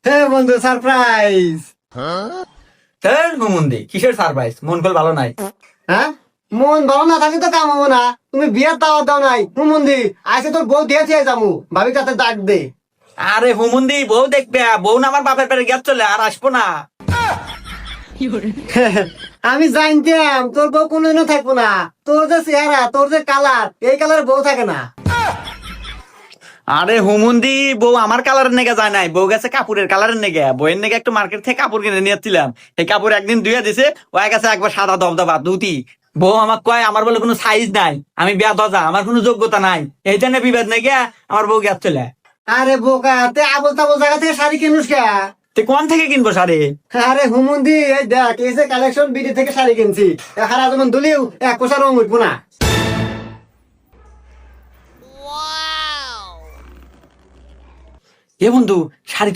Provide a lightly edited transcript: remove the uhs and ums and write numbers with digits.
হ্যাঁ বন্ধু, সারপ্রাইজ। হুমুন্দি কিসের সারপ্রাইজ? মন কল ভালো নাই? হ্যাঁ, মন ভালো না থাকলে তো কাম হবো না। তুমি বিয়ের দাওয়াত দাও নাই হুমন্দি, আইসে তোর বউ দিয়েছে যামু, ভাবি কাছে ডাক দে। আরে হুমুন্দি, বউ দেখবে, বউ না আমার বাপের পেটে গেছ চলে, আর আসবো না। আমি জানতাম তোর বউ কোনদিনও থাকবো না। তোর যে চেহারা, তোর যে কালার, এই কালার বউ থাকে না। আরে হুমুন্দি, বউ আমার কালারের নেগে যায় নাই, বউ গেছে কাপড়ের কালারের নেগে। বইয়ের নেগে একটু মার্কেট থেকে কাপড় কিনে নিয়েছিলাম, এই কাপড় একদিন ধুয়ে দিছে, ও গেছে একবার সাদা দবদবা ধুতি। বউ আমাক কয় আমার বলে কোনো সাইজ নাই, আমি বিয়া দজা, আমার কোনো যোগ্যতা নাই, এই জন্য বিবাদ নেগে আমার বউ গেছ চলে। আরে বোকা, তে আবল তাবল জায়গা থেকে শাড়ি কিনুস কে? তুই কোন থেকে কিনবো শাড়ি? আরে হুমন্দি, এই দেখ, এই যে কালেকশন, বিডি থেকে শাড়ি কিনছি। হারা যেমন দুলিও এক কোষা রং উঠবো না। এ বন্ধু, শাড়ি তো